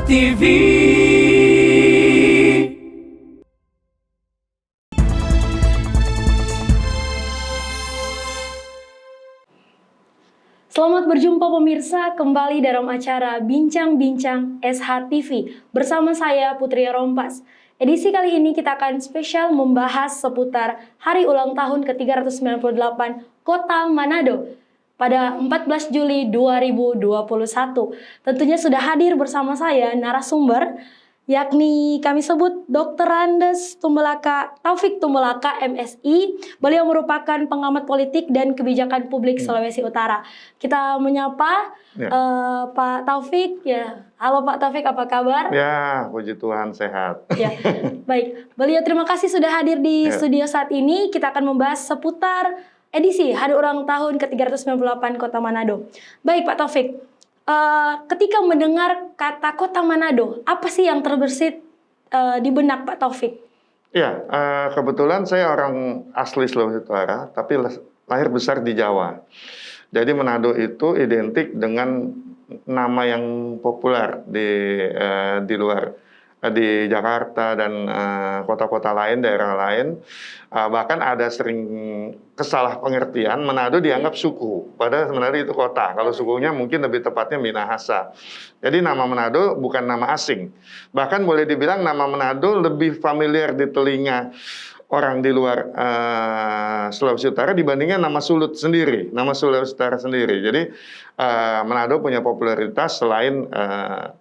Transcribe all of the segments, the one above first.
TV. Selamat berjumpa pemirsa, kembali dalam acara Bincang-Bincang SHTV bersama saya Putri Rompas. Edisi kali ini kita akan spesial membahas seputar hari ulang tahun ke-398 Kota Manado pada 14 Juli 2021. Tentunya sudah hadir bersama saya narasumber, yakni kami sebut Dr. Andes Tumbelaka, Taufik Tumbelaka, MSI. Beliau merupakan pengamat politik dan kebijakan publik Sulawesi Utara. Kita menyapa Pak Taufik. Ya, halo Pak Taufik, apa kabar? Ya, puji Tuhan sehat. Ya, baik. Beliau terima kasih sudah hadir di studio saat ini. Kita akan membahas seputar edisi hari ulang tahun ke-398 Kota Manado. Baik Pak Taufik. Ketika mendengar kata Kota Manado, apa sih yang terbersit di benak Pak Taufik? Ya, kebetulan saya orang asli Sulawesi Utara, tapi lahir besar di Jawa. Jadi Manado itu identik dengan nama yang populer di luar, di Jakarta dan kota-kota lain, daerah lain. Bahkan ada sering kesalah pengertian Manado dianggap suku, padahal sebenarnya itu kota. Kalau sukunya mungkin lebih tepatnya Minahasa. Jadi nama Manado bukan nama asing. Bahkan boleh dibilang nama Manado lebih familiar di telinga orang di luar Sulawesi Utara dibandingkan nama Sulut sendiri, nama Sulawesi Utara sendiri. Jadi Manado punya popularitas selain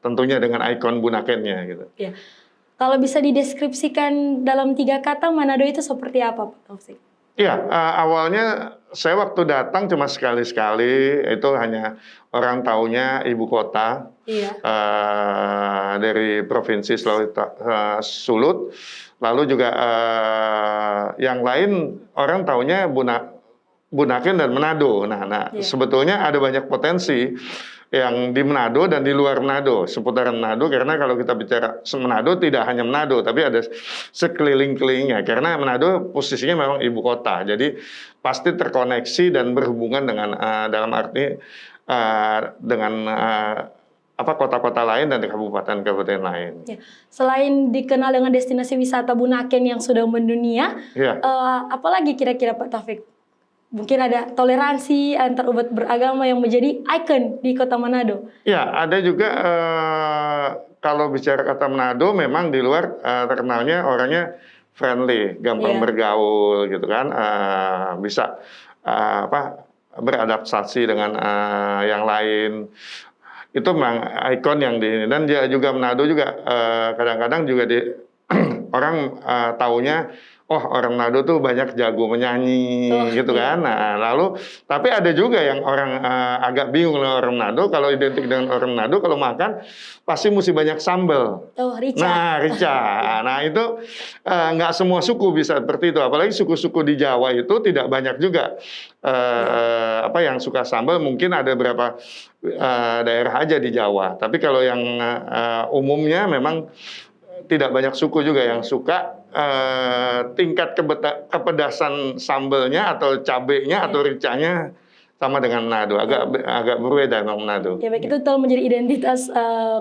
tentunya dengan ikon Bunakennya gitu. Ya. Kalau bisa dideskripsikan dalam 3 kata, Manado itu seperti apa, Pak Taufik? Iya, awalnya saya waktu datang cuma sekali-sekali, itu hanya orang taunya ibu kota. Iya. Dari provinsi Sulawesi Sulut. Lalu juga yang lain orang taunya Bunaken dan Manado. Nah, sebetulnya ada banyak potensi yang di Manado dan di luar Manado, seputaran Manado, karena kalau kita bicara Manado tidak hanya Manado, tapi ada sekeliling-kelilingnya, karena Manado posisinya memang ibu kota, jadi pasti terkoneksi dan berhubungan dengan dalam arti dengan kota-kota lain dan kabupaten-kabupaten lain. Ya. Selain dikenal dengan destinasi wisata Bunaken yang sudah mendunia, apalagi kira-kira Pak Taufik? Mungkin ada toleransi antar umat beragama yang menjadi ikon di Kota Manado. Ya, ada juga kalau bicara kata Manado, memang di luar terkenalnya orangnya friendly, gampang bergaul gitu kan, bisa beradaptasi dengan yang lain. Itu memang ikon yang di dan dia juga Manado juga kadang-kadang juga orang taunya orang Manado tuh banyak jago menyanyi gitu kan. Nah, lalu tapi ada juga yang orang agak bingung dengan orang Manado, kalau identik dengan orang Manado kalau makan pasti mesti banyak sambal. Rica. Nah, rica. Nah, itu nggak semua suku bisa seperti itu. Apalagi suku-suku di Jawa itu tidak banyak juga yang suka sambal. Mungkin ada beberapa daerah aja di Jawa. Tapi kalau yang umumnya memang tidak banyak suku juga yang suka tingkat kepedasan sambelnya atau cabenya atau ricanya sama dengan Manado, agak berbeda dengan Manado. Ya, baik, itu telah menjadi identitas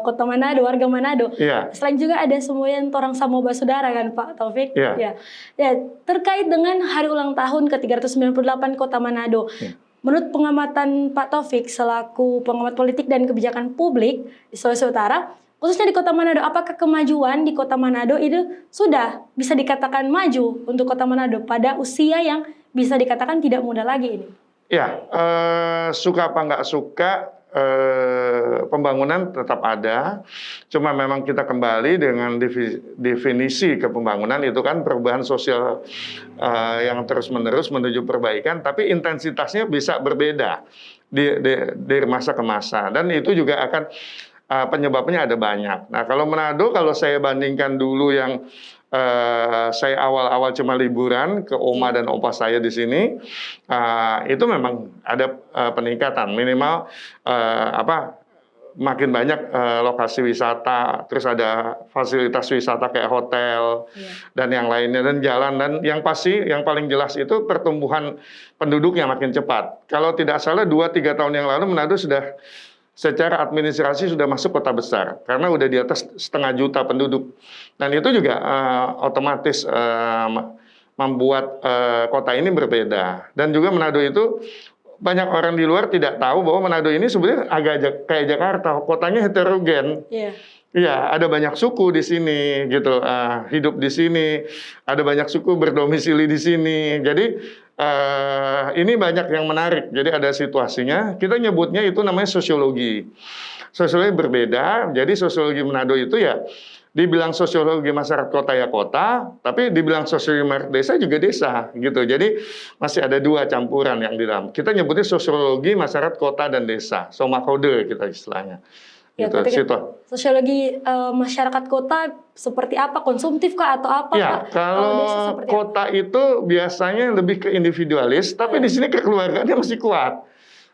Kota Manado, warga Manado. Ya. Selain juga ada semboyan Torang Samo Basudara kan Pak Taufik? Ya. Ya, terkait dengan hari ulang tahun ke-398 Kota Manado. Ya. Menurut pengamatan Pak Taufik selaku pengamat politik dan kebijakan publik di Sulawesi Utara, khususnya di Kota Manado, apakah kemajuan di Kota Manado itu sudah bisa dikatakan maju untuk Kota Manado pada usia yang bisa dikatakan tidak muda lagi ini? Ya, suka apa nggak suka, pembangunan tetap ada. Cuma memang kita kembali dengan definisi kepembangunan itu kan perubahan sosial yang terus-menerus menuju perbaikan, tapi intensitasnya bisa berbeda dari masa ke masa. Dan itu juga akan penyebabnya ada banyak. Nah, kalau Manado, kalau saya bandingkan dulu yang saya awal-awal cuma liburan ke oma dan opa saya di sini, itu memang ada peningkatan minimal makin banyak lokasi wisata, terus ada fasilitas wisata kayak hotel dan yang lainnya, dan jalan, dan yang pasti yang paling jelas itu pertumbuhan penduduknya makin cepat. Kalau tidak salah 2-3 tahun yang lalu Manado sudah secara administrasi sudah masuk kota besar karena udah di atas 500 juta penduduk, dan itu juga otomatis membuat kota ini berbeda. Dan juga Manado itu banyak orang di luar tidak tahu bahwa Manado ini sebenarnya agak kayak Jakarta, kotanya heterogen. Iya, ada banyak suku di sini gitu, hidup di sini, ada banyak suku berdomisili di sini. Jadi ini banyak yang menarik. Jadi ada situasinya. Kita nyebutnya itu namanya sosiologi. Sosiologi berbeda. Jadi sosiologi Manado itu ya dibilang sosiologi masyarakat kota ya kota, tapi dibilang sosiologi desa juga desa gitu. Jadi masih ada dua campuran yang di dalam. Kita nyebutnya sosiologi masyarakat kota dan desa, somakode kita istilahnya. Ya, Gitu, sosiologi masyarakat kota seperti apa? Konsumtif kah atau apa? Ya, Pak? kalau desa seperti kota apa? itu biasanya lebih ke individualis, tapi di sini kekeluargaannya masih kuat.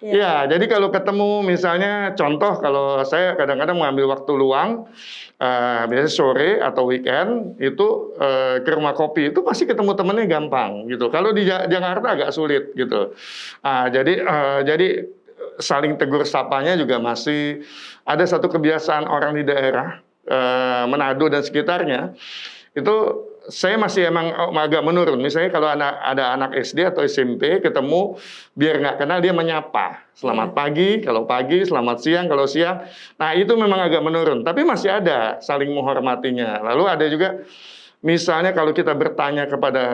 Ya, jadi kalau ketemu misalnya contoh, kalau saya kadang-kadang mengambil waktu luang, biasanya sore atau weekend itu ke rumah kopi itu pasti ketemu temennya gampang gitu. Kalau di Jakarta agak sulit gitu. Jadi saling tegur sapanya juga masih ada satu kebiasaan orang di daerah Manado dan sekitarnya itu saya masih emang agak menurun. Misalnya kalau ada anak SD atau SMP ketemu, biar nggak kenal dia menyapa selamat pagi kalau pagi, selamat siang kalau siang. Nah itu memang agak menurun, tapi masih ada saling menghormatinya. Lalu ada juga misalnya kalau kita bertanya kepada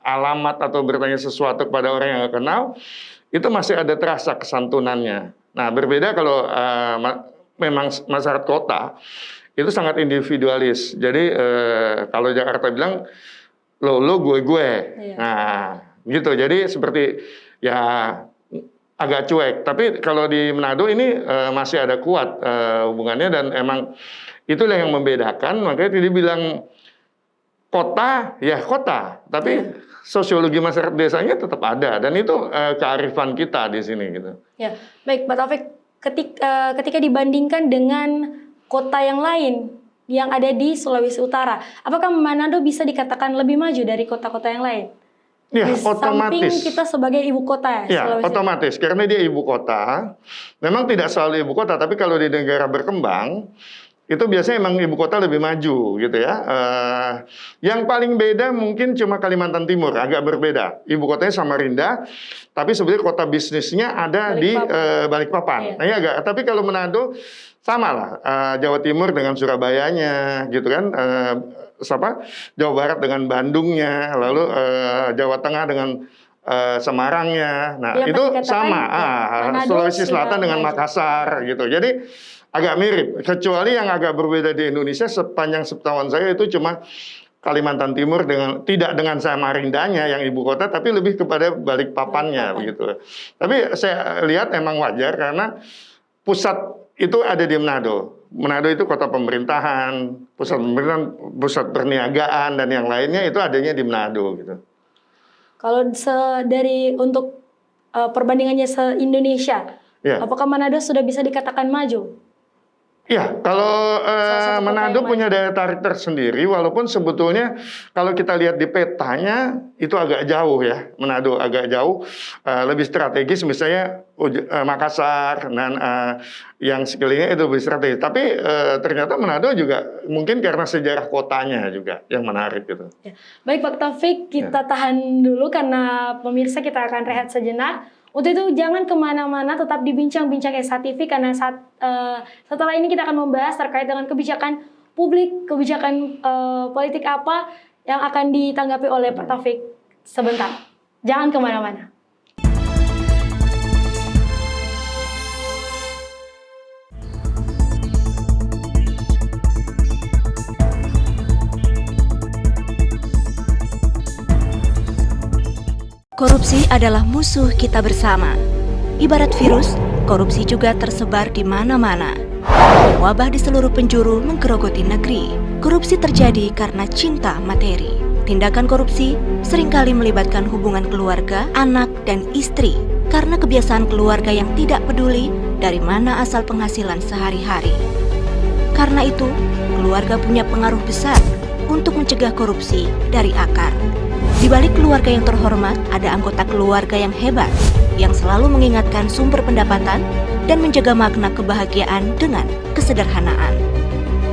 alamat atau bertanya sesuatu kepada orang yang nggak kenal, itu masih ada terasa kesantunannya. Nah, berbeda kalau memang masyarakat kota itu sangat individualis. Jadi kalau Jakarta bilang lo gue. Iya. Nah, gitu. Jadi seperti ya agak cuek. Tapi kalau di Manado ini masih ada kuat hubungannya, dan emang itulah yang membedakan. Makanya tadi bilang kota, ya kota, tapi sosiologi masyarakat desanya tetap ada, dan itu kearifan kita di sini gitu. Ya, baik Pak Taufik, ketika dibandingkan dengan kota yang lain yang ada di Sulawesi Utara, apakah Manado bisa dikatakan lebih maju dari kota-kota yang lain? Ya, di otomatis. samping kita sebagai ibu kota ya, Sulawesi. Otomatis, karena dia ibu kota. Memang tidak selalu ibu kota, tapi kalau di negara berkembang itu biasanya emang ibu kota lebih maju gitu ya. Yang paling beda mungkin cuma Kalimantan Timur, agak berbeda. Ibu kotanya Samarinda, tapi sebenarnya kota bisnisnya ada di Balikpapan. Nah, ya, tapi kalau Manado sama lah, Jawa Timur dengan Surabayanya gitu kan, Jawa Barat dengan Bandungnya, lalu Jawa Tengah dengan Semarangnya. Nah, itu sama. Sulawesi Selatan dengan Makassar gitu. Jadi agak mirip, kecuali yang agak berbeda di Indonesia sepanjang sepengetahuan saya itu cuma Kalimantan Timur tidak dengan Samarindanya yang ibu kota, tapi lebih kepada Balikpapannya begitu. Tapi saya lihat emang wajar karena pusat itu ada di Manado. Manado itu kota pemerintahan, pusat pemerintahan, pusat perniagaan dan yang lainnya itu adanya di Manado gitu. Kalau untuk perbandingannya se-Indonesia, apakah Manado sudah bisa dikatakan maju? Ya, kalau Manado punya daya tarik tersendiri, walaupun sebetulnya kalau kita lihat di petanya itu agak jauh ya, Manado agak jauh, lebih strategis misalnya Makassar dan yang sekelilingnya itu lebih strategis. Tapi ternyata Manado juga mungkin karena sejarah kotanya juga yang menarik gitu. Ya. Baik Pak Taufik, kita tahan dulu karena pemirsa kita akan rehat sejenak. Untuk itu jangan kemana-mana, tetap di Bincang-Bincang SH TV karena setelah ini kita akan membahas terkait dengan kebijakan publik, kebijakan politik apa yang akan ditanggapi oleh Pak Taufik sebentar. Jangan kemana-mana. Korupsi adalah musuh kita bersama. Ibarat virus, korupsi juga tersebar di mana-mana. Wabah di seluruh penjuru menggerogoti negeri. Korupsi terjadi karena cinta materi. Tindakan korupsi seringkali melibatkan hubungan keluarga, anak, dan istri karena kebiasaan keluarga yang tidak peduli dari mana asal penghasilan sehari-hari. Karena itu, keluarga punya pengaruh besar untuk mencegah korupsi dari akar. Di balik keluarga yang terhormat, ada anggota keluarga yang hebat, yang selalu mengingatkan sumber pendapatan dan menjaga makna kebahagiaan dengan kesederhanaan.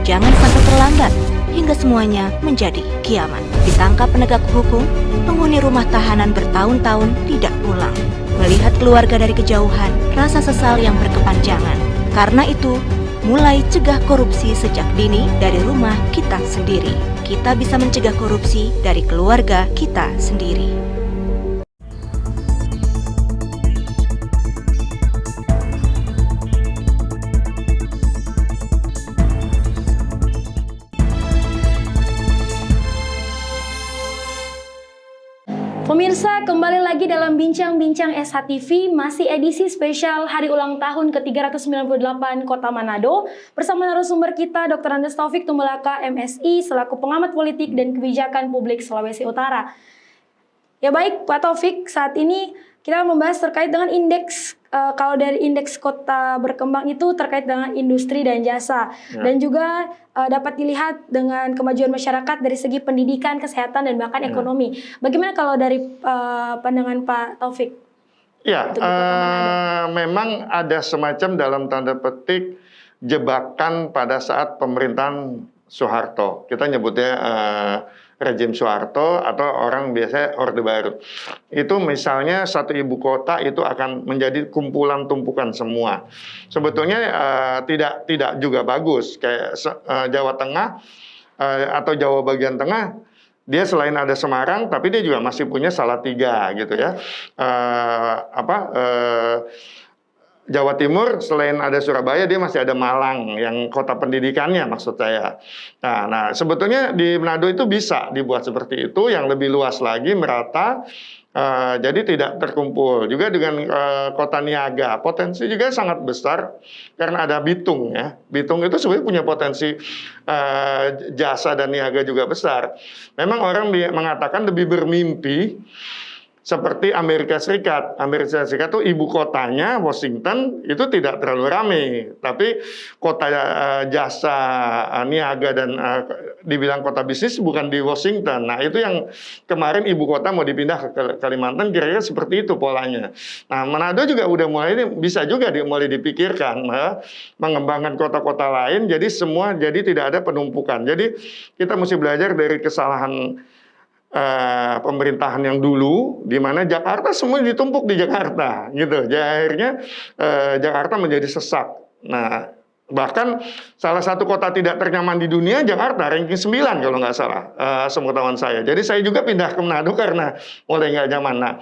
Jangan sampai terlambat hingga semuanya menjadi kiamat. Ditangkap penegak hukum, penghuni rumah tahanan bertahun-tahun tidak pulang. Melihat keluarga dari kejauhan, rasa sesal yang berkepanjangan. Karena itu, mulai cegah korupsi sejak dini dari rumah kita sendiri. Kita bisa mencegah korupsi dari keluarga kita sendiri. Pemirsa, kembali lagi dalam Bincang-Bincang SH TV, masih edisi spesial Hari Ulang Tahun ke-398 Kota Manado, bersama narasumber kita Dr. Andes Taufik Tumbalaka, MSI, selaku pengamat politik dan kebijakan publik Sulawesi Utara. Ya baik, Pak Taufik, saat ini kita membahas terkait dengan indeks, kalau dari indeks kota berkembang itu terkait dengan industri dan jasa. Dan juga dapat dilihat dengan kemajuan masyarakat dari segi pendidikan, kesehatan, dan bahkan ekonomi. Bagaimana kalau dari pandangan Pak Taufik? Ya, memang ada semacam dalam tanda petik jebakan pada saat pemerintahan Soeharto. Kita nyebutnya rezim Soeharto atau orang biasa Orde Baru. Itu misalnya satu ibu kota itu akan menjadi kumpulan tumpukan semua. Sebetulnya tidak juga bagus. Kayak Jawa Tengah atau Jawa bagian tengah, dia selain ada Semarang, tapi dia juga masih punya Salatiga gitu ya. Jawa Timur selain ada Surabaya, dia masih ada Malang yang kota pendidikannya maksud saya. Nah, sebetulnya di Manado itu bisa dibuat seperti itu, yang lebih luas lagi, merata, jadi tidak terkumpul. Juga dengan kota niaga, potensi juga sangat besar karena ada Bitung ya. Bitung itu sebenarnya punya potensi jasa dan niaga juga besar. Memang orang mengatakan lebih bermimpi seperti Amerika Serikat. Amerika Serikat itu ibu kotanya Washington itu tidak terlalu ramai, tapi kota jasa, niaga dan dibilang kota bisnis bukan di Washington. Nah itu yang kemarin ibu kota mau dipindah ke Kalimantan, kira-kira seperti itu polanya. Nah Manado juga udah mulai bisa juga mulai dipikirkan mengembangkan kota-kota lain, jadi tidak ada penumpukan. Jadi kita mesti belajar dari kesalahan pemerintahan yang dulu, di mana Jakarta semua ditumpuk di Jakarta, gitu. Jadi akhirnya Jakarta menjadi sesak. Nah, bahkan salah satu kota tidak ternyaman di dunia Jakarta, ranking 9 kalau nggak salah, sepengetahuan saya. Jadi saya juga pindah ke Manado karena mulai nggak nyaman. Nah,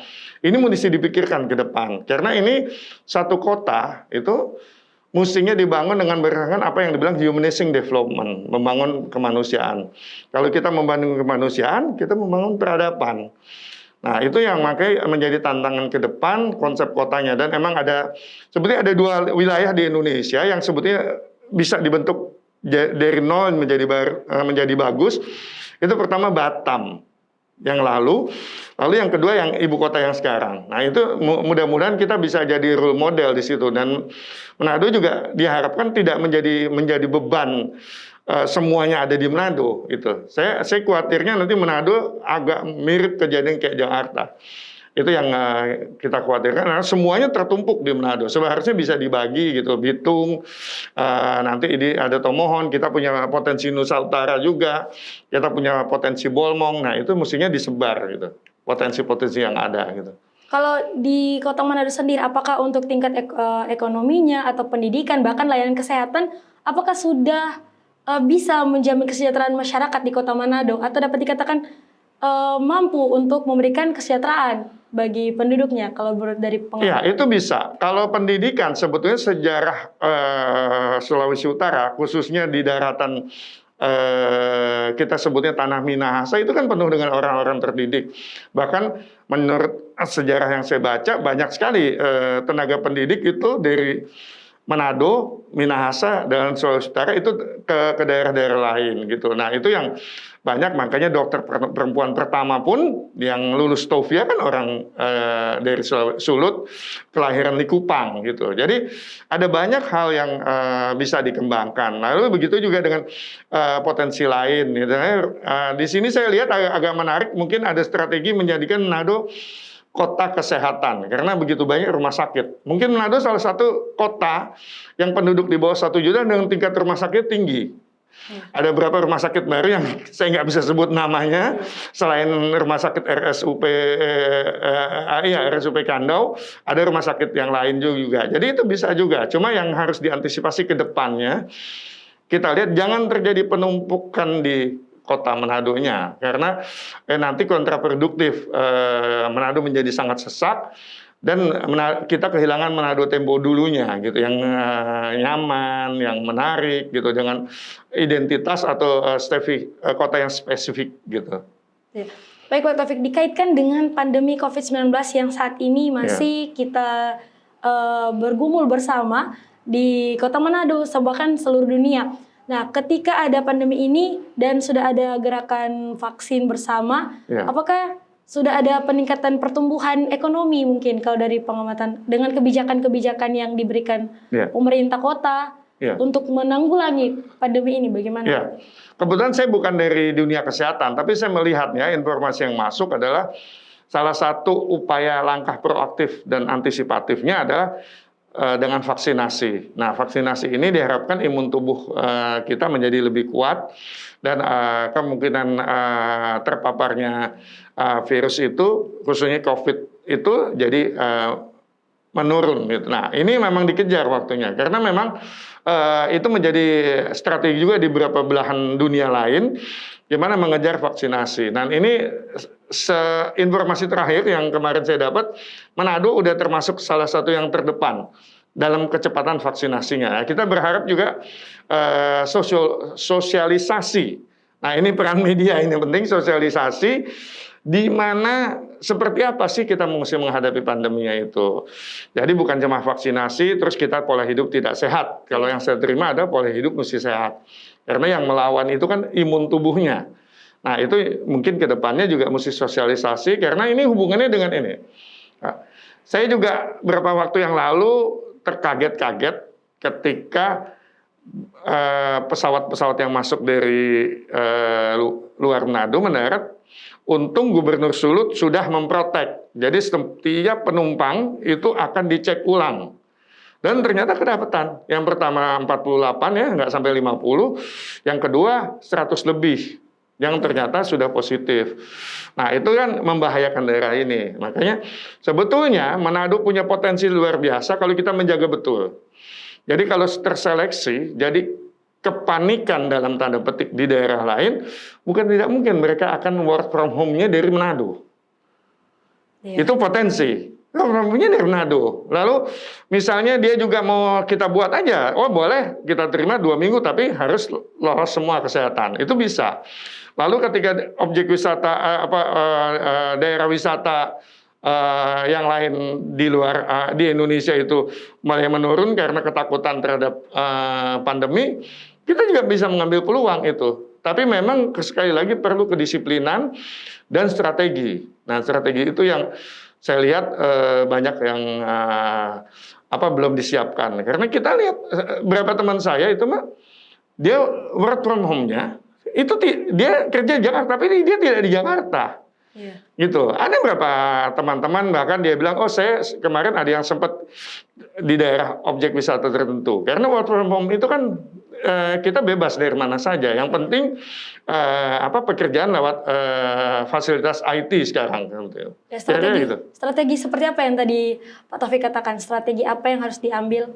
ini mesti dipikirkan ke depan, karena ini satu kota itu mestinya dibangun dengan berdasarkan apa yang dibilang humanizing development, membangun kemanusiaan. Kalau kita membangun kemanusiaan, kita membangun peradaban. Nah, itu yang makanya menjadi tantangan ke depan konsep kotanya. Dan emang sebetulnya ada dua wilayah di Indonesia yang sebetulnya bisa dibentuk dari nol menjadi bagus. Itu pertama Batam yang lalu yang kedua yang ibu kota yang sekarang. Nah itu mudah-mudahan kita bisa jadi role model di situ, dan Manado juga diharapkan tidak menjadi beban semuanya ada di Manado gitu. Saya khawatirnya nanti Manado agak mirip kejadian kayak Jakarta. Itu yang kita khawatirkan, karena semuanya tertumpuk di Manado. Seharusnya bisa dibagi gitu, Bitung, nanti ini ada Tomohon, kita punya potensi Nusa Utara juga, kita punya potensi Bolmong, nah itu mestinya disebar gitu, potensi-potensi yang ada gitu. Kalau di Kota Manado sendiri, apakah untuk tingkat ekonominya atau pendidikan, bahkan layanan kesehatan, apakah sudah bisa menjamin kesejahteraan masyarakat di Kota Manado, atau dapat dikatakan mampu untuk memberikan kesejahteraan bagi penduduknya kalau dari pengalaman? Ya, itu bisa. Kalau pendidikan sebetulnya sejarah Sulawesi Utara, khususnya di daratan kita sebutnya Tanah Minahasa, itu kan penuh dengan orang-orang terdidik. Bahkan menurut sejarah yang saya baca, banyak sekali tenaga pendidik itu dari Manado, Minahasa, dan Sulawesi Utara itu ke daerah-daerah lain gitu. Nah itu yang banyak, makanya dokter perempuan pertama pun yang lulus TOEFL kan orang dari Sulut, kelahiran Likupang gitu. Jadi ada banyak hal yang bisa dikembangkan. Lalu begitu juga dengan potensi lain. Gitu. Di sini saya lihat agak menarik, mungkin ada strategi menjadikan Manado kota kesehatan, karena begitu banyak rumah sakit. Mungkin Manado salah satu kota yang penduduk di bawah 1 juta dengan tingkat rumah sakit tinggi. Ada berapa rumah sakit baru yang saya nggak bisa sebut namanya, selain rumah sakit RSUP Kandau, ada rumah sakit yang lain juga. Jadi itu bisa juga, cuma yang harus diantisipasi ke depannya, kita lihat jangan terjadi penumpukan di kota Manadonya, karena nanti kontraproduktif, Manado menjadi sangat sesak dan kita kehilangan Manado tempo dulunya gitu, yang nyaman, yang menarik gitu, dengan identitas atau kota yang spesifik gitu. Ya. Baik Pak Taufik, dikaitkan dengan pandemi COVID-19 yang saat ini masih kita bergumul bersama di kota Manado, bahkan seluruh dunia. Nah, ketika ada pandemi ini dan sudah ada gerakan vaksin bersama, apakah sudah ada peningkatan pertumbuhan ekonomi mungkin kalau dari pengamatan dengan kebijakan-kebijakan yang diberikan pemerintah kota untuk menanggulangi pandemi ini, bagaimana? Ya, kebetulan saya bukan dari dunia kesehatan, tapi saya melihatnya informasi yang masuk adalah salah satu upaya langkah proaktif dan antisipatifnya adalah dengan vaksinasi. Nah, vaksinasi ini diharapkan imun tubuh kita menjadi lebih kuat dan kemungkinan terpaparnya virus itu, khususnya COVID itu, jadi menurun. Gitu. Nah, ini memang dikejar waktunya karena memang itu menjadi strategi juga di beberapa belahan dunia lain, gimana mengejar vaksinasi. Dan ini informasi terakhir yang kemarin saya dapat, Manado udah termasuk salah satu yang terdepan dalam kecepatan vaksinasinya. Kita berharap juga sosialisasi. Nah, ini peran media ini penting, sosialisasi di mana seperti apa sih kita mesti menghadapi pandeminya itu. Jadi bukan cuma vaksinasi terus kita pola hidup tidak sehat. Kalau yang saya terima ada pola hidup mesti sehat. Karena yang melawan itu kan imun tubuhnya. Nah, itu mungkin ke depannya juga mesti sosialisasi karena ini hubungannya dengan ini. Nah, saya juga beberapa waktu yang lalu terkaget-kaget ketika pesawat-pesawat yang masuk dari luar Manado mendarat. Untung Gubernur Sulut sudah memprotek. Jadi setiap penumpang itu akan dicek ulang. Dan ternyata kedapatan. Yang pertama 48 ya, nggak sampai 50. Yang kedua 100 lebih. Yang ternyata sudah positif. Nah, itu kan membahayakan daerah ini. Makanya sebetulnya Manado punya potensi luar biasa kalau kita menjaga betul. Jadi kalau terseleksi, jadi kepanikan dalam tanda petik di daerah lain, bukan tidak mungkin mereka akan work from home-nya dari Manado. Itu potensi. Punya dari Manado. Lalu misalnya dia juga mau kita buat aja, oh boleh kita terima 2 minggu tapi harus lolos semua kesehatan. Itu bisa. Lalu ketika objek wisata daerah wisata yang lain di luar di Indonesia itu mulai menurun karena ketakutan terhadap pandemi, kita juga bisa mengambil peluang itu. Tapi memang sekali lagi perlu kedisiplinan dan strategi. Nah, strategi itu yang saya lihat banyak yang belum disiapkan. Karena kita lihat beberapa teman saya itu dia work from home-nya itu dia kerja di Jakarta, tapi dia tidak di Jakarta. Gitu. Ada beberapa teman-teman bahkan dia bilang, oh saya kemarin ada yang sempat di daerah objek wisata tertentu. Karena work from home itu kan kita bebas dari mana saja. Yang penting pekerjaan lewat fasilitas IT sekarang. Ya, strategi seperti apa yang tadi Pak Taufik katakan? Strategi apa yang harus diambil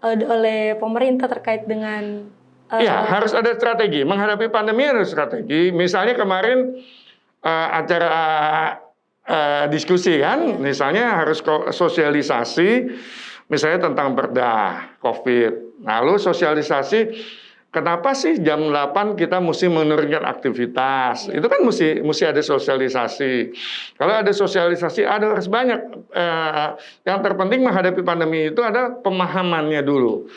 oleh pemerintah terkait dengan harus ada strategi. Menghadapi pandemi ada strategi. Misalnya kemarin acara diskusi kan, misalnya harus sosialisasi, misalnya tentang perda COVID. Lalu sosialisasi, kenapa sih jam 8 kita mesti menurunkan aktivitas? Itu kan mesti ada sosialisasi. Kalau ada sosialisasi, harus banyak. Yang terpenting menghadapi pandemi itu ada pemahamannya dulu.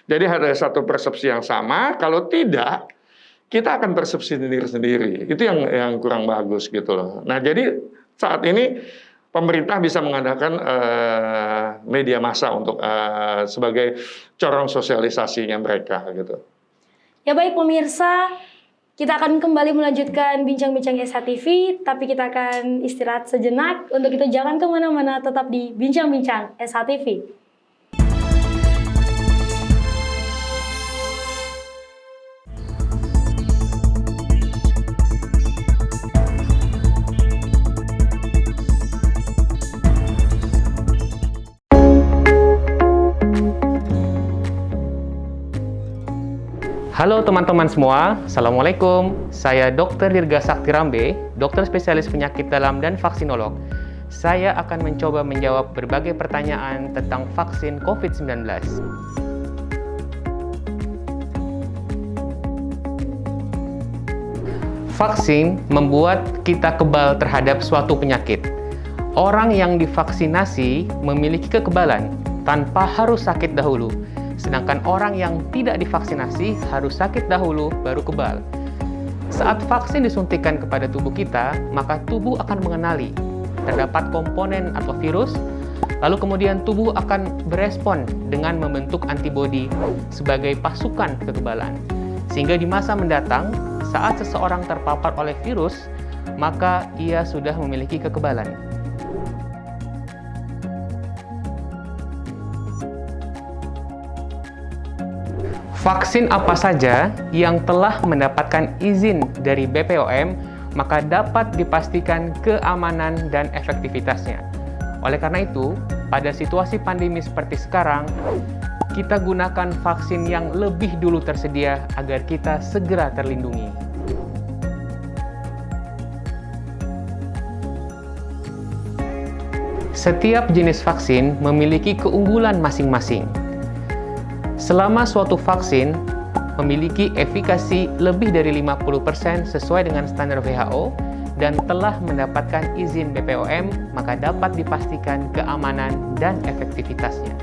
Jadi ada satu persepsi yang sama. Kalau tidak, kita akan persepsi sendiri-sendiri. Itu yang kurang bagus gitu loh. Nah, jadi saat ini pemerintah bisa mengadakan media massa untuk sebagai corong sosialisasinya mereka gitu. Ya baik pemirsa, kita akan kembali melanjutkan bincang-bincang SHTV, tapi kita akan istirahat sejenak. Untuk itu jangan kemana-mana, tetap di Bincang-Bincang SHTV. Halo teman-teman semua, Assalamualaikum. Saya Dr. Dirga Sakti Rambe, dokter spesialis penyakit dalam dan vaksinolog. Saya akan mencoba menjawab berbagai pertanyaan tentang vaksin COVID-19. Vaksin membuat kita kebal terhadap suatu penyakit. Orang yang divaksinasi memiliki kekebalan tanpa harus sakit dahulu. Sedangkan orang yang tidak divaksinasi harus sakit dahulu baru kebal. Saat vaksin disuntikan kepada tubuh kita, maka tubuh akan mengenali terdapat komponen atau virus, lalu kemudian tubuh akan berespon dengan membentuk antibodi sebagai pasukan kekebalan. Sehingga di masa mendatang, saat seseorang terpapar oleh virus, maka ia sudah memiliki kekebalan. Vaksin apa saja yang telah mendapatkan izin dari BPOM, maka dapat dipastikan keamanan dan efektivitasnya. Oleh karena itu, pada situasi pandemi seperti sekarang, kita gunakan vaksin yang lebih dulu tersedia agar kita segera terlindungi. Setiap jenis vaksin memiliki keunggulan masing-masing. Selama suatu vaksin memiliki efikasi lebih dari 50% sesuai dengan standar WHO dan telah mendapatkan izin BPOM, maka dapat dipastikan keamanan dan efektivitasnya.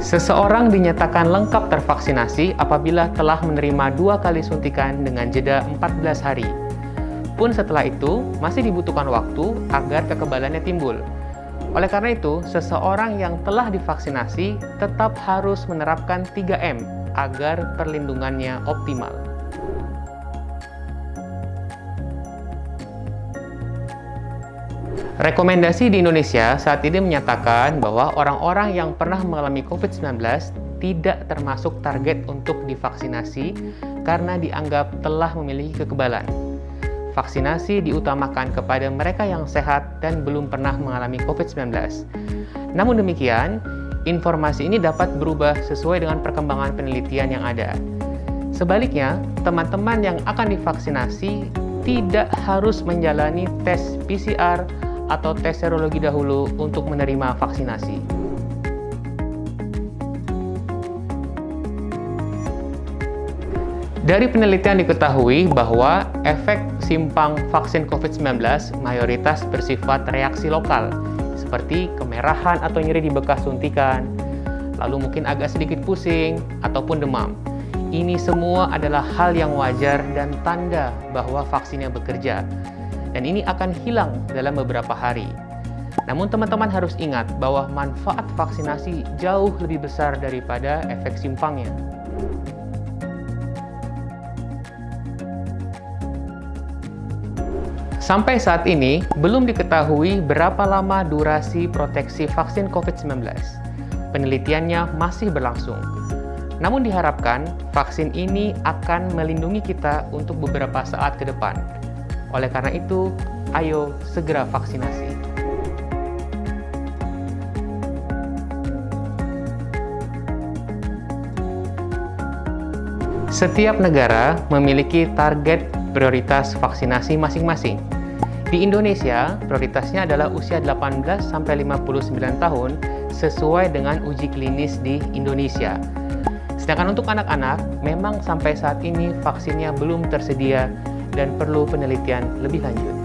Seseorang dinyatakan lengkap tervaksinasi apabila telah menerima 2 kali suntikan dengan jeda 14 hari. Pun setelah itu, masih dibutuhkan waktu agar kekebalannya timbul. Oleh karena itu, seseorang yang telah divaksinasi tetap harus menerapkan 3M agar perlindungannya optimal. Rekomendasi di Indonesia saat ini menyatakan bahwa orang-orang yang pernah mengalami COVID-19 tidak termasuk target untuk divaksinasi karena dianggap telah memiliki kekebalan. Vaksinasi diutamakan kepada mereka yang sehat dan belum pernah mengalami COVID-19. Namun demikian, informasi ini dapat berubah sesuai dengan perkembangan penelitian yang ada. Sebaliknya, teman-teman yang akan divaksinasi tidak harus menjalani tes PCR atau tes serologi dahulu untuk menerima vaksinasi. Dari penelitian diketahui bahwa efek simpang vaksin COVID-19 mayoritas bersifat reaksi lokal, seperti kemerahan atau nyeri di bekas suntikan, lalu mungkin agak sedikit pusing, ataupun demam. Ini semua adalah hal yang wajar dan tanda bahwa vaksinnya bekerja, dan ini akan hilang dalam beberapa hari. Namun teman-teman harus ingat bahwa manfaat vaksinasi jauh lebih besar daripada efek simpangnya. Sampai saat ini, belum diketahui berapa lama durasi proteksi vaksin COVID-19. Penelitiannya masih berlangsung. Namun diharapkan, vaksin ini akan melindungi kita untuk beberapa saat ke depan. Oleh karena itu, ayo segera vaksinasi. Setiap negara memiliki target prioritas vaksinasi masing-masing. Di Indonesia, prioritasnya adalah usia 18-59 tahun sesuai dengan uji klinis di Indonesia. Sedangkan untuk anak-anak, memang sampai saat ini vaksinnya belum tersedia dan perlu penelitian lebih lanjut.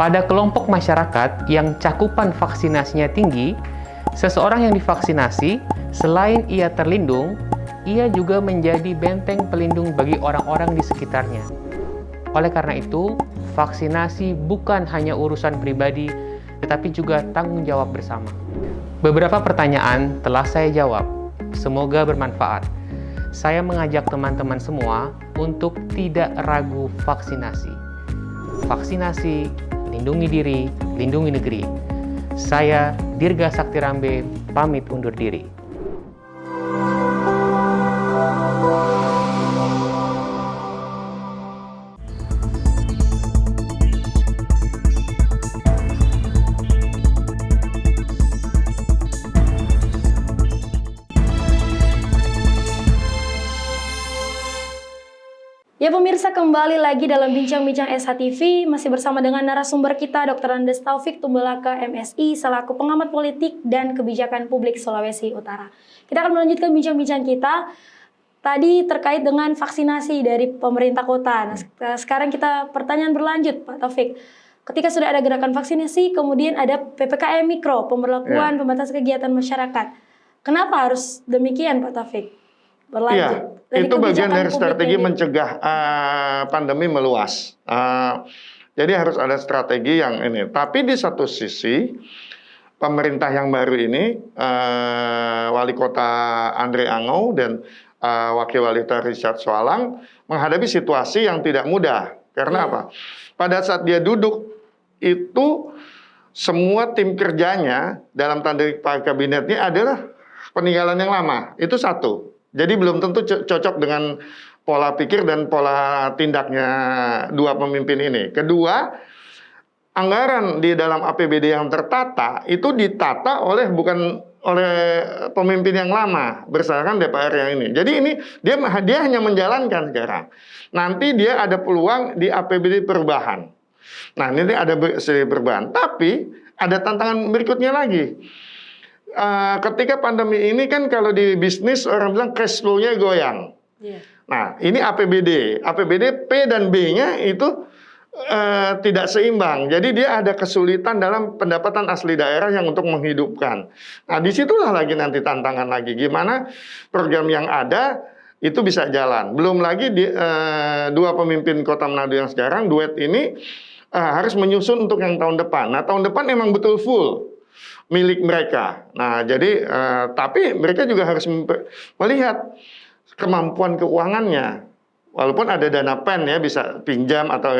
Pada kelompok masyarakat yang cakupan vaksinasinya tinggi, seseorang yang divaksinasi, selain ia terlindung, ia juga menjadi benteng pelindung bagi orang-orang di sekitarnya. Oleh karena itu, vaksinasi bukan hanya urusan pribadi, tetapi juga tanggung jawab bersama. Beberapa pertanyaan telah saya jawab. Semoga bermanfaat. Saya mengajak teman-teman semua untuk tidak ragu vaksinasi. Vaksinasi, lindungi diri, lindungi negeri. Saya, Dirga Saktirambe, pamit undur diri. Ya pemirsa, kembali lagi dalam Bincang-Bincang SHTV, masih bersama dengan narasumber kita Dr. Andes Taufik Tumbalaka MSI selaku pengamat politik dan kebijakan publik Sulawesi Utara. Kita akan melanjutkan bincang-bincang kita tadi terkait dengan vaksinasi dari pemerintah kota. Nah, sekarang kita pertanyaan berlanjut Pak Taufik. Ketika sudah ada gerakan vaksinasi, kemudian ada PPKM Mikro, pemberlakuan pembatas kegiatan masyarakat. Kenapa harus demikian Pak Taufik? Berlanjut. Itu bagian dari strategi mencegah pandemi meluas. Jadi harus ada strategi yang ini. Tapi di satu sisi, pemerintah yang baru ini, Wali Kota Andre Angau dan Wakil Wali Kota Richard Soalang menghadapi situasi yang tidak mudah. Karena apa? Pada saat dia duduk, itu semua tim kerjanya dalam tanda kabinetnya adalah peninggalan yang lama. Itu satu. Jadi belum tentu cocok dengan pola pikir dan pola tindaknya dua pemimpin ini. Kedua, anggaran di dalam APBD yang tertata itu ditata bukan oleh pemimpin yang lama berdasarkan DPR yang ini. Jadi ini dia hanya menjalankan sekarang. Nanti dia ada peluang di APBD perubahan. Nah, ini ada perubahan. Tapi ada tantangan berikutnya lagi. Ketika pandemi ini kan kalau di bisnis orang bilang cash flow-nya goyang. Nah, ini APBD P dan B-nya itu tidak seimbang. Jadi dia ada kesulitan dalam pendapatan asli daerah yang untuk menghidupkan. Nah, disitulah lagi nanti tantangan lagi. Gimana program yang ada itu bisa jalan. Belum lagi dua pemimpin Kota Manado yang sekarang duet ini harus menyusun untuk yang tahun depan. Nah, tahun depan memang betul full milik mereka. Nah, jadi tapi mereka juga harus melihat kemampuan keuangannya. Walaupun ada dana pen ya bisa pinjam atau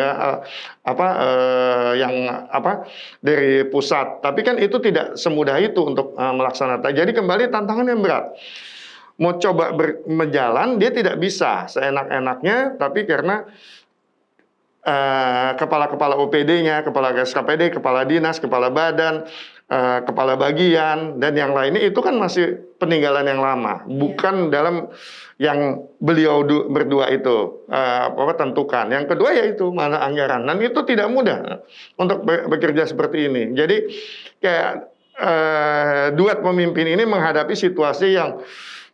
dari pusat. Tapi kan itu tidak semudah itu untuk melaksanakan. Jadi kembali tantangan yang berat. Mau coba menjalan dia tidak bisa seenak-enaknya, tapi karena kepala-kepala OPD-nya, kepala SKPD, kepala dinas, kepala badan, kepala bagian, dan yang lainnya itu kan masih peninggalan yang lama, bukan dalam yang beliau berdua itu tentukan. Yang kedua yaitu mana anggaran, dan itu tidak mudah untuk bekerja seperti ini. Jadi kayak duet pemimpin ini menghadapi situasi yang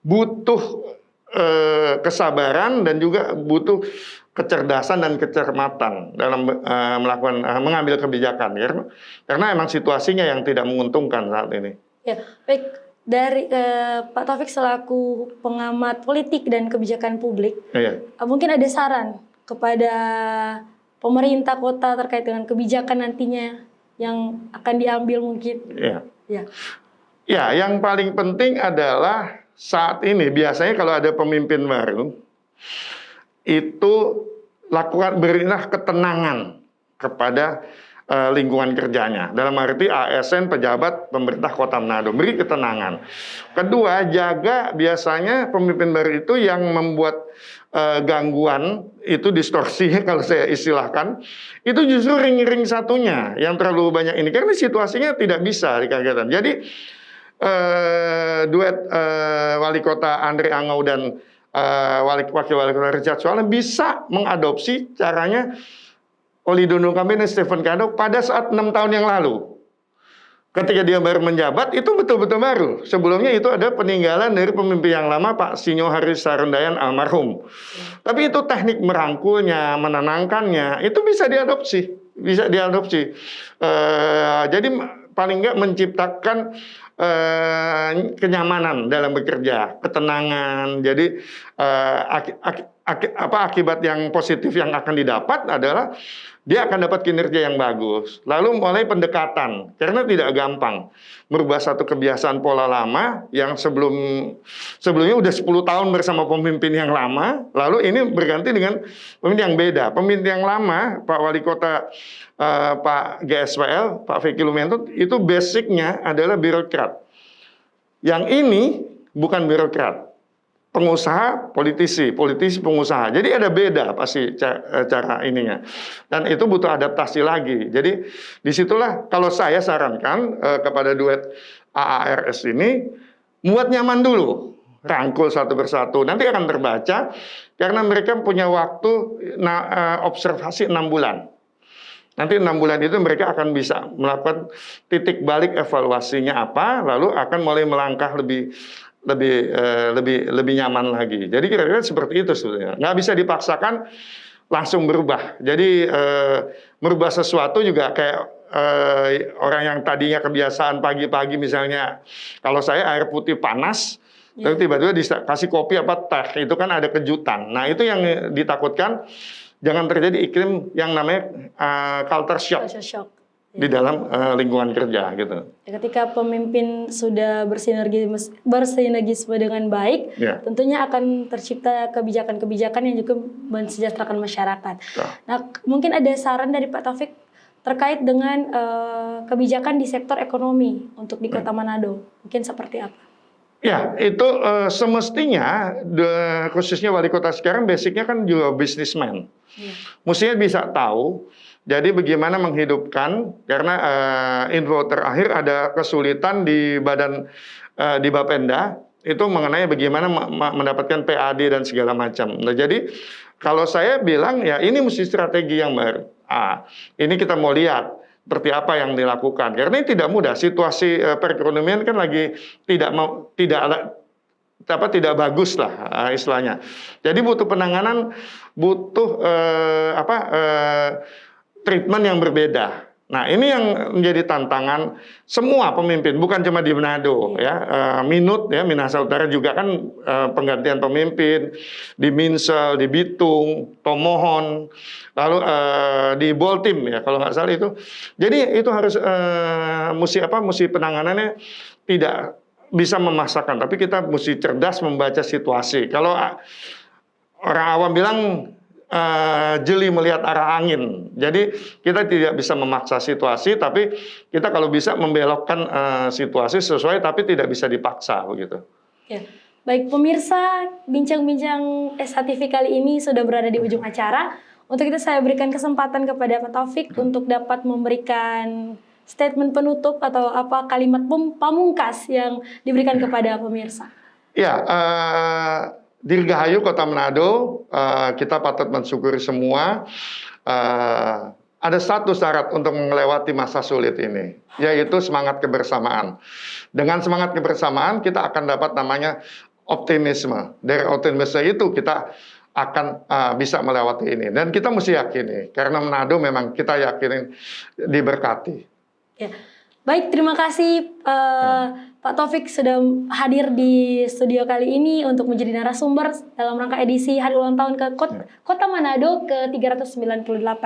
butuh kesabaran dan juga butuh kecerdasan dan kecermatan dalam mengambil kebijakan, karena emang situasinya yang tidak menguntungkan saat ini. Ya, baik. Dari Pak Taufik selaku pengamat politik dan kebijakan publik, mungkin ada saran kepada pemerintah kota terkait dengan kebijakan nantinya yang akan diambil mungkin. Ya, yang paling penting adalah saat ini biasanya kalau ada pemimpin baru itu berilah ketenangan kepada lingkungan kerjanya. Dalam arti ASN, pejabat pemerintah Kota Manado, beri ketenangan. Kedua, jaga biasanya pemimpin baru itu yang membuat gangguan, itu distorsi kalau saya istilahkan, itu justru ring-ring satunya yang terlalu banyak ini. Karena situasinya tidak bisa dikagetkan. Jadi duet Wali Kota Andre Angau dan Wakil Wali Kota Richard Soalang bisa mengadopsi caranya Oli Dono Kambe dan Stephen Kadok pada saat 6 tahun yang lalu. Ketika dia baru menjabat, itu betul-betul baru. Sebelumnya itu ada peninggalan dari pemimpin yang lama, Pak Sinyo Haris Sarundayan almarhum. Tapi itu teknik merangkulnya, menenangkannya, itu bisa diadopsi. bisa diadopsi. Jadi paling nggak menciptakan kenyamanan dalam bekerja, ketenangan. Jadi akibat yang positif yang akan didapat adalah dia akan dapat kinerja yang bagus. Lalu mulai pendekatan, karena tidak gampang merubah satu kebiasaan pola lama yang sebelumnya udah 10 tahun bersama pemimpin yang lama, lalu ini berganti dengan pemimpin yang beda. Pemimpin yang lama, Pak Wali Kota Pak GSWL, Pak Vicky Lumentu, itu basicnya adalah birokrat. Yang ini bukan birokrat. Pengusaha, politisi pengusaha. Jadi ada beda pasti cara ininya. Dan itu butuh adaptasi lagi. Jadi disitulah kalau saya sarankan kepada duet AARS ini, buat nyaman dulu. Rangkul satu persatu. Nanti akan terbaca karena mereka punya waktu observasi 6 bulan. Nanti 6 bulan itu mereka akan bisa melakukan titik balik evaluasinya apa, lalu akan mulai melangkah lebih nyaman lagi. Jadi kira-kira seperti itu sebetulnya. Nggak bisa dipaksakan langsung berubah. Jadi merubah sesuatu juga kayak orang yang tadinya kebiasaan pagi-pagi misalnya, kalau saya air putih panas, tapi tiba-tiba dikasih kopi apa teh, itu kan ada kejutan. Nah itu yang ditakutkan, jangan terjadi iklim yang namanya culture shock. Di dalam lingkungan kerja gitu. Ketika pemimpin sudah bersinergisme dengan baik, tentunya akan tercipta kebijakan-kebijakan yang juga mensejahterakan masyarakat. Nah, mungkin ada saran dari Pak Taufik terkait dengan kebijakan di sektor ekonomi untuk di Kota Manado. Mungkin seperti apa? Ya, itu semestinya khususnya wali kota sekarang basicnya kan juga businessman. Mestinya bisa tahu. Jadi bagaimana menghidupkan, karena info terakhir ada kesulitan di di Bapenda, itu mengenai bagaimana mendapatkan PAD dan segala macam. Nah, jadi kalau saya bilang ya ini mesti strategi yang baru. Ini kita mau lihat seperti apa yang dilakukan. Karena ini tidak mudah, situasi perekonomian kan lagi tidak bagus lah istilahnya. Jadi butuh penanganan, butuh treatment yang berbeda. Nah, ini yang menjadi tantangan semua pemimpin, bukan cuma di Manado ya. Minahasa Utara juga kan penggantian pemimpin, di Minsel, di Bitung, Tomohon, lalu di Boltim ya kalau nggak salah itu. Jadi itu harus mesti penanganannya tidak bisa memaksakan, tapi kita mesti cerdas membaca situasi. Kalau orang awam bilang jeli melihat arah angin. Jadi kita tidak bisa memaksa situasi, tapi kita kalau bisa membelokkan situasi sesuai, tapi tidak bisa dipaksa begitu. Ya. Baik pemirsa, bincang-bincang SHTV kali ini sudah berada di ujung acara. Untuk itu saya berikan kesempatan kepada Pak Taufik untuk dapat memberikan statement penutup atau apa kalimat pamungkas yang diberikan kepada pemirsa. Ya, Dirgahayu Kota Manado, kita patut mensyukuri semua. Ada satu syarat untuk melewati masa sulit ini, yaitu semangat kebersamaan. Dengan semangat kebersamaan, kita akan dapat namanya optimisme. Dari optimisme itu kita akan bisa melewati ini. Dan kita mesti yakini, karena Manado memang kita yakinin diberkati. Ya. Baik, terima kasih Pak Taufik sudah hadir di studio kali ini untuk menjadi narasumber dalam rangka edisi Hari Ulang Tahun ke Kota Manado ke-398.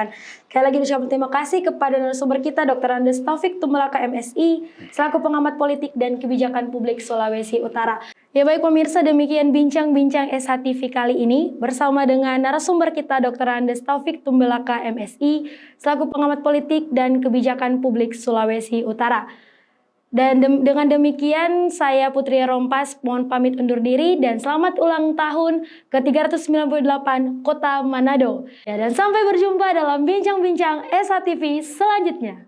Sekali lagi ucapkan terima kasih kepada narasumber kita Dr. Andes Taufik Tumbelaka MSI selaku pengamat politik dan kebijakan publik Sulawesi Utara. Ya baik pemirsa, demikian bincang-bincang SHTV kali ini bersama dengan narasumber kita Dr. Andes Taufik Tumbelaka MSI selaku pengamat politik dan kebijakan publik Sulawesi Utara. Dan dengan demikian saya Putri Rompas mohon pamit undur diri dan selamat ulang tahun ke-398 Kota Manado. Ya, dan sampai berjumpa dalam bincang-bincang SHTV selanjutnya.